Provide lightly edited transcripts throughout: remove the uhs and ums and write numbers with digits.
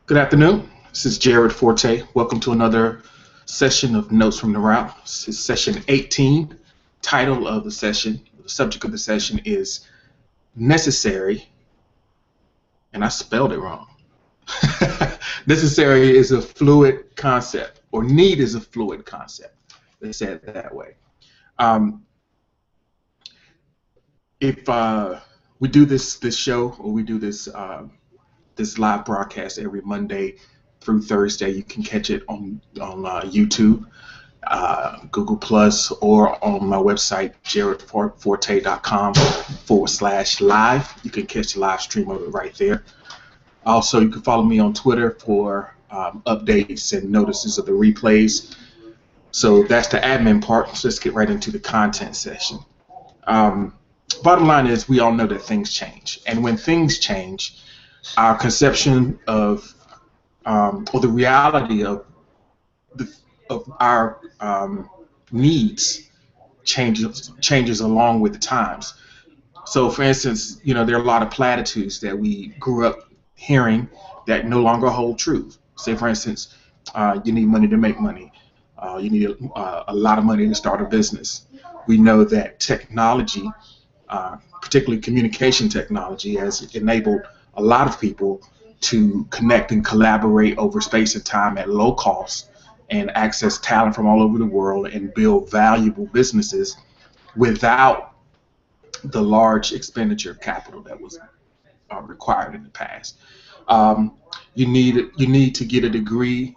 Good afternoon. This is Jared Forte. Welcome to another session of Notes from the Route. This is session 18. Title of the session, the subject of the session is Necessary, and I spelled it wrong. Necessary is a fluid concept, or need is a fluid concept. They said it that way. Um, if we do this show, or we do this live broadcast every Monday through Thursday. You can catch it on YouTube, Google Plus, or on my website, jaredforte.com/live. You can catch the live stream of it right there. Also, you can follow me on Twitter for updates and notices of the replays. So that's the admin part. So let's get right into the content session. Bottom line is, we all know that things change, and when things change, our conception of or the reality of our needs changes along with the times. So, for instance, there are a lot of platitudes that we grew up hearing that no longer hold true. Say, for instance, you need money to make money. You need a lot of money to start a business. We know that technology, particularly communication technology, has enabled a lot of people to connect and collaborate over space and time at low cost and access talent from all over the world and build valuable businesses without the large expenditure of capital that was required in the past. You need to get a degree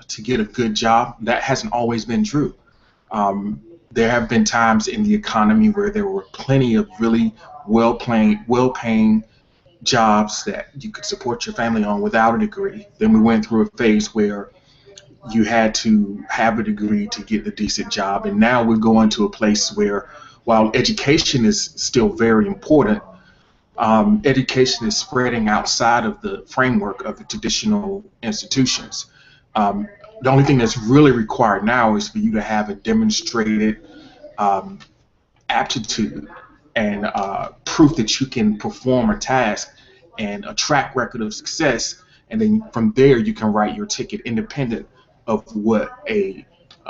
to get a good job. That hasn't always been true. There have been times in the economy where there were plenty of really well-paying jobs that you could support your family on without a degree. Then we went through a phase where you had to have a degree to get the decent job, and now we're going to a place where, while education is still very important, education is spreading outside of the framework of the traditional institutions. The only thing that's really required now is for you to have a demonstrated aptitude and proof that you can perform a task and a track record of success, and then from there you can write your ticket independent of what a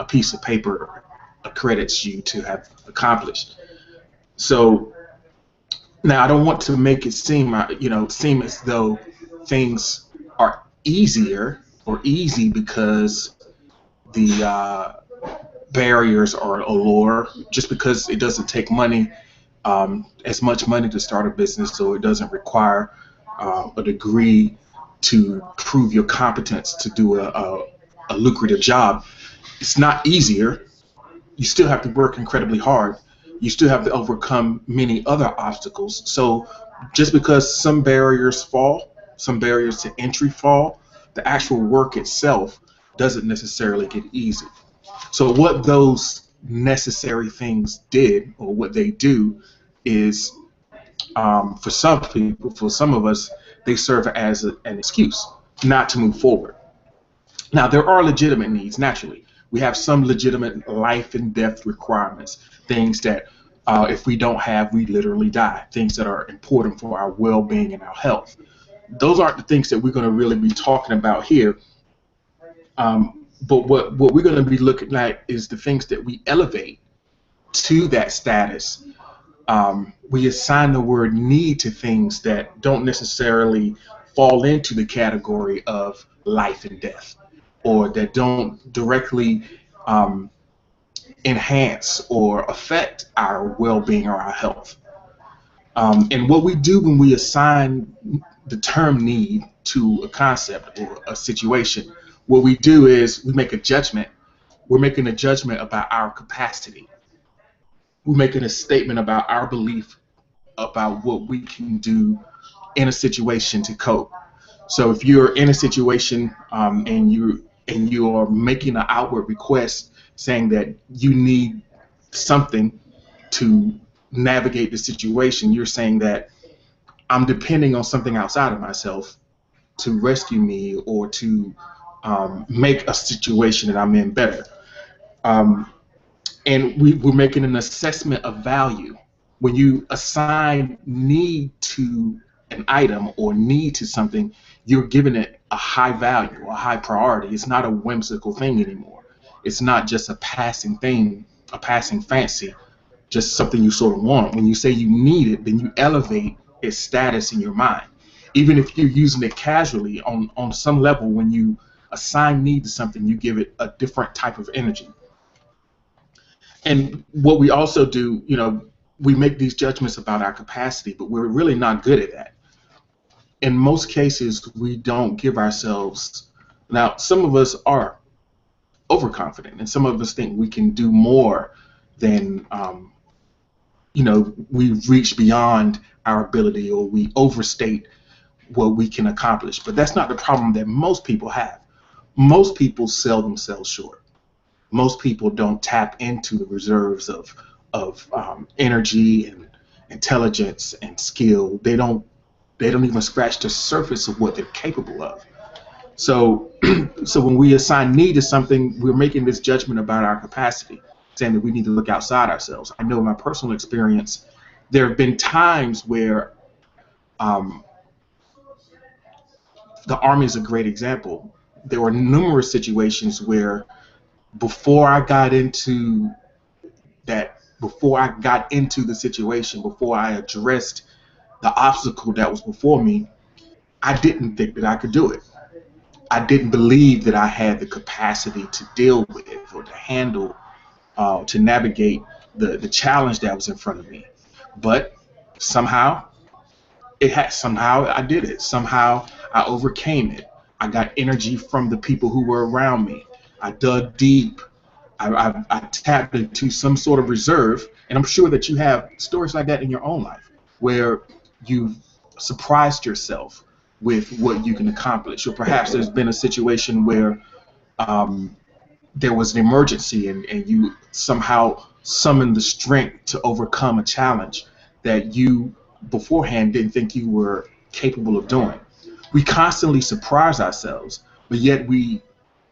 piece of paper accredits you to have accomplished. So now I don't want to make it seem as though things are easier or easy because the barriers are lower, just because it doesn't take money, as much money to start a business, so it doesn't require a degree to prove your competence to do a lucrative job. It's not easier. You still have to work incredibly hard. You still have to overcome many other obstacles. So just because some barriers fall, some barriers to entry fall, the actual work itself doesn't necessarily get easy. So what those necessary things did, or what they do, is for some people, for some of us, they serve as an excuse not to move forward. Now, there are legitimate needs, naturally. We have some legitimate life and death requirements, things that if we don't have, we literally die, things that are important for our well-being and our health. Those aren't the things that we're going to really be talking about here. But what we're going to be looking at is the things that we elevate to that status. We assign the word need to things that don't necessarily fall into the category of life and death, or that don't directly enhance or affect our well-being or our health. And what we do when we assign the term need to a concept or a situation, what we do is we make a judgment. We're making a judgment about our capacity. We're making a statement about our belief about what we can do in a situation to cope. So if you're in a situation and you are making an outward request saying that you need something to navigate the situation, you're saying that I'm depending on something outside of myself to rescue me or to make a situation that I'm in better. And we're making an assessment of value. When you assign need to an item or need to something, you're giving it a high value, a high priority. It's not a whimsical thing anymore. It's not just a passing thing, a passing fancy, just something you sort of want. When you say you need it, then you elevate its status in your mind. Even if you're using it casually, on some level, when you assign need to something, you give it a different type of energy. And what we also do, we make these judgments about our capacity, but we're really not good at that. In most cases, we don't give ourselves. Now, some of us are overconfident, and some of us think we can do more than, we've reached beyond our ability, or we overstate what we can accomplish. But that's not the problem that most people have. Most people sell themselves short. Most people don't tap into the reserves of energy and intelligence and skill. They don't even scratch the surface of what they're capable of. So so when we assign need to something, we're making this judgment about our capacity, saying that we need to look outside ourselves. I know in my personal experience, there have been times where the Army is a great example. There were numerous situations where before I got into the situation, before I addressed the obstacle that was before me, I didn't think that I could do it. I didn't believe that I had the capacity to deal with it, or to handle, to navigate the challenge that was in front of me. But somehow somehow I did it. Somehow I overcame it. I got energy from the people who were around me. I dug deep. I tapped into some sort of reserve, and I'm sure that you have stories like that in your own life, where you've surprised yourself with what you can accomplish. Or perhaps there's been a situation where there was an emergency, and you somehow summoned the strength to overcome a challenge that you beforehand didn't think you were capable of doing. We constantly surprise ourselves, but yet we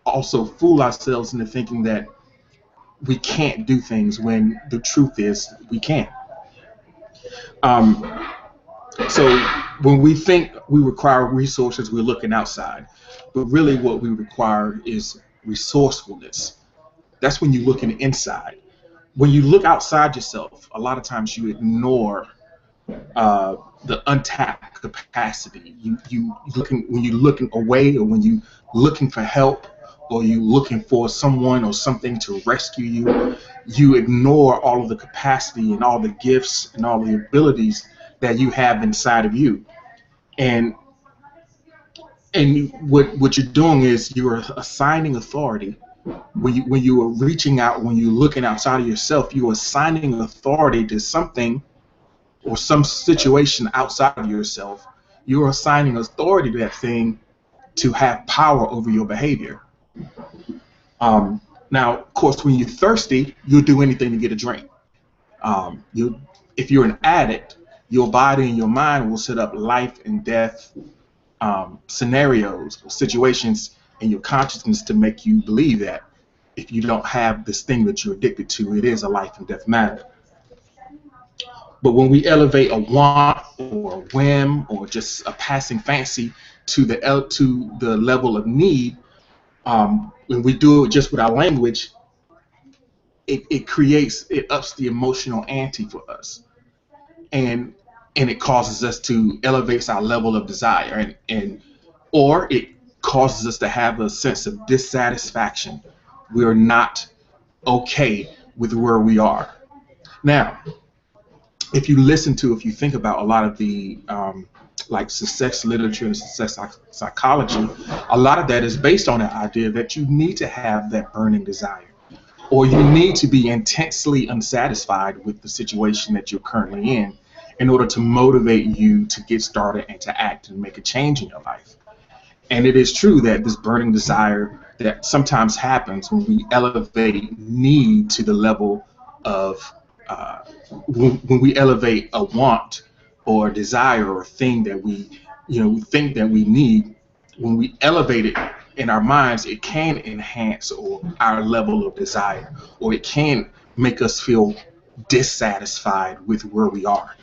also fool ourselves into thinking that we can't do things, when the truth is we can. So when we think we require resources, we're looking outside. But really what we require is resourcefulness. That's when you're looking inside. When you look outside yourself, a lot of times you ignore the untapped capacity. When you're looking away, or when you're looking for help, or you looking for someone or something to rescue you, you ignore all of the capacity and all the gifts and all the abilities that you have inside of you. And what you're doing is you're assigning authority. When you are reaching out, when you're looking outside of yourself, you're assigning authority to something or some situation outside of yourself. You're assigning authority to that thing to have power over your behavior. Now, of course, when you're thirsty, you'll do anything to get a drink. If you're an addict, your body and your mind will set up life and death scenarios or situations in your consciousness to make you believe that if you don't have this thing that you're addicted to, it is a life and death matter. But when we elevate a want or a whim or just a passing fancy to the level of need, when we do it just with our language, it ups the emotional ante for us, and it causes us to elevate our level of desire, or it causes us to have a sense of dissatisfaction. We are not okay with where we are. Now, if you think about a lot of the like success literature and success psychology, a lot of that is based on the idea that you need to have that burning desire, or you need to be intensely unsatisfied with the situation that you're currently in order to motivate you to get started and to act and make a change in your life. And it is true that this burning desire that sometimes happens when we elevate need to the level of when we elevate a want or a desire or a thing that we think that we need. When we elevate it in our minds, it can enhance our level of desire, or it can make us feel dissatisfied with where we are.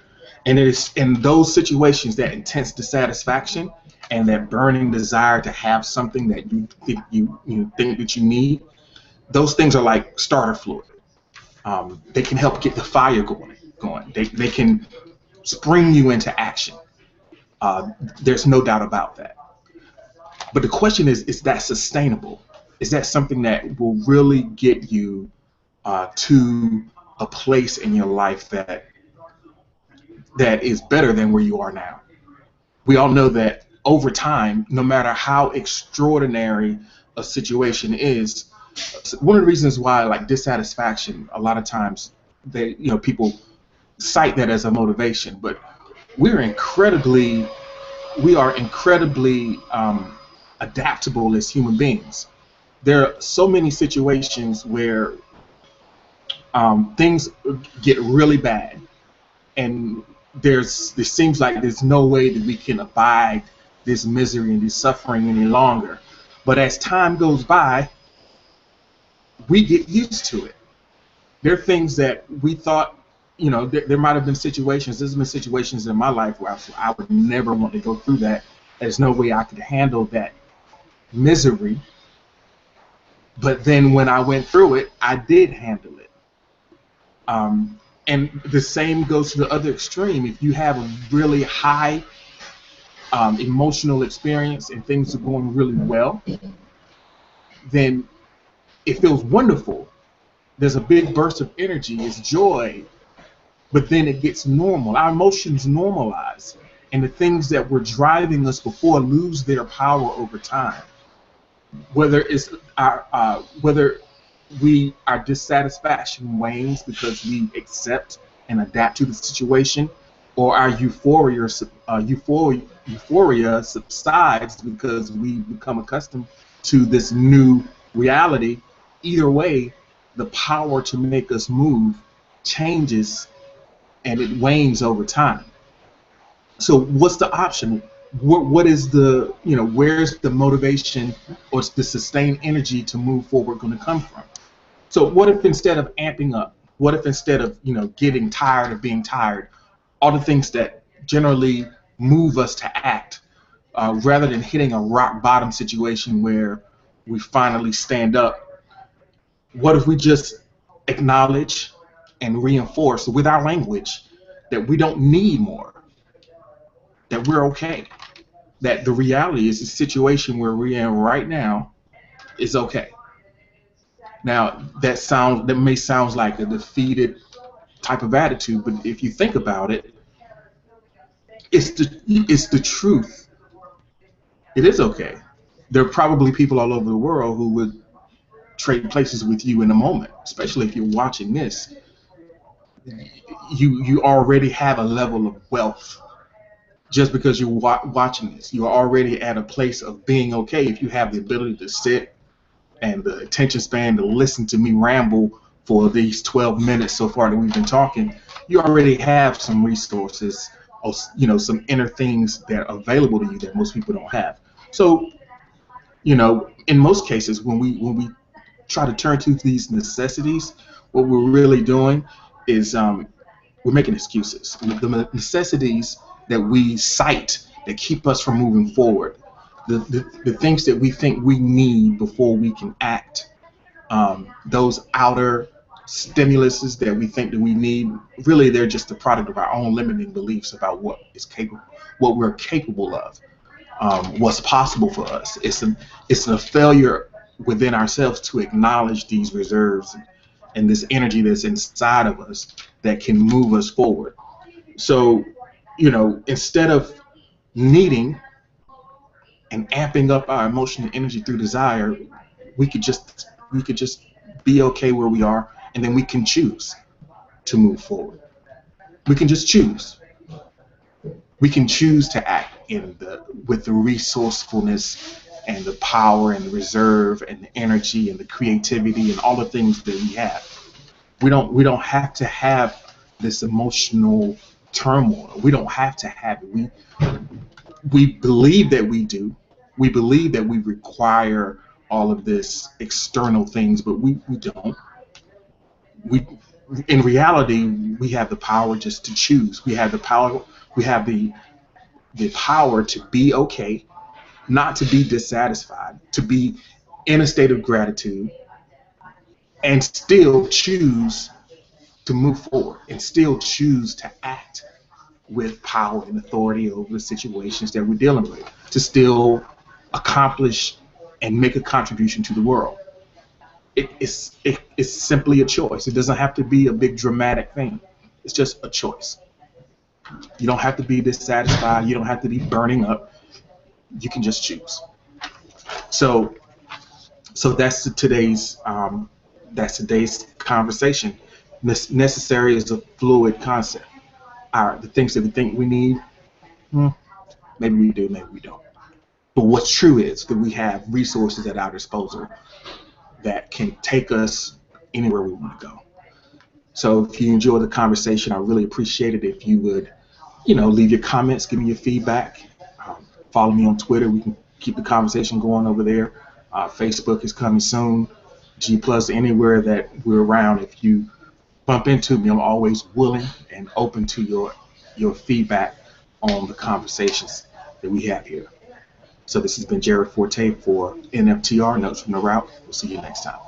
And it is in those situations, that intense dissatisfaction, and that burning desire to have something that you think that you need, those things are like starter fluid. They can help get the fire going. They can spring you into action. There's no doubt about that. But the question is that sustainable? Is that something that will really get you to a place in your life that is better than where you are now? We all know that over time, no matter how extraordinary a situation is, one of the reasons why, like, dissatisfaction, a lot of times people cite that as a motivation, but we are incredibly adaptable as human beings. There are so many situations where things get really bad, and there seems like there's no way that we can abide this misery and this suffering any longer. But as time goes by, we get used to it. There are things that we thought, there might have been situations. There's been situations in my life where I would never want to go through that. There's no way I could handle that misery. But then when I went through it, I did handle it. And the same goes to the other extreme. If you have a really high emotional experience and things are going really well, then it feels wonderful. There's a big burst of energy, it's joy, but then it gets normal. Our emotions normalize, and the things that were driving us before lose their power over time. Whether our dissatisfaction wanes because we accept and adapt to the situation, or our euphoria subsides because we become accustomed to this new reality. Either way, the power to make us move changes, and it wanes over time. So what's the option? What is the, where's the motivation or the sustained energy to move forward going to come from? So what if instead of amping up, what if instead of, getting tired of being tired, all the things that generally move us to act, rather than hitting a rock bottom situation where we finally stand up, what if we just acknowledge and reinforce with our language that we don't need more, that we're okay, that the reality is the situation where we're in right now is okay. Now that may sound like a defeated type of attitude, but if you think about it, it's the truth. It is okay. There are probably people all over the world who would trade places with you in a moment, especially if you're watching this. You already have a level of wealth just because you're watching this. You're already at a place of being okay if you have the ability to sit and the attention span to listen to me ramble for these 12 minutes so far that we've been talking. You already have some resources, or some inner things that are available to you that most people don't have. So, in most cases, when we try to turn to these necessities, what we're really doing is we're making excuses. The necessities that we cite that keep us from moving forward, the things that we think we need before we can act, those outer stimuluses that we think that we need, really they're just a product of our own limiting beliefs about what we're capable of, what's possible for us. It's a failure within ourselves to acknowledge these reserves and this energy that's inside of us that can move us forward. So, instead of needing and amping up our emotional energy through desire, we could just be okay where we are, and then we can choose to move forward. We can just choose. We can choose to act with the resourcefulness and the power and the reserve and the energy and the creativity and all the things that we have. We don't have to have this emotional turmoil. We don't have to have it. We believe that we do. We believe that we require all of this external things, but we don't. In reality, we have the power just to choose. We have the power. We have the power to be okay not to be dissatisfied, to be in a state of gratitude, and still choose to move forward and still choose to act with power and authority over the situations that we're dealing with, to still accomplish and make a contribution to the world. It's simply a choice. It doesn't have to be a big dramatic thing. It's just a choice. You don't have to be dissatisfied. You don't have to be burning up. You can just choose. So, so that's today's conversation. Necessary is a fluid concept. The things that we think we need, hmm, maybe we do, maybe we don't. But what's true is that we have resources at our disposal that can take us anywhere we want to go. So if you enjoy the conversation, I really appreciate it if you would, leave your comments, give me your feedback. Follow me on Twitter. We can keep the conversation going over there. Facebook is coming soon. G Plus, anywhere that we're around. If you bump into me, I'm always willing and open to your feedback on the conversations that we have here. So this has been Jared Forte for NFTR, Notes from the Route. We'll see you next time.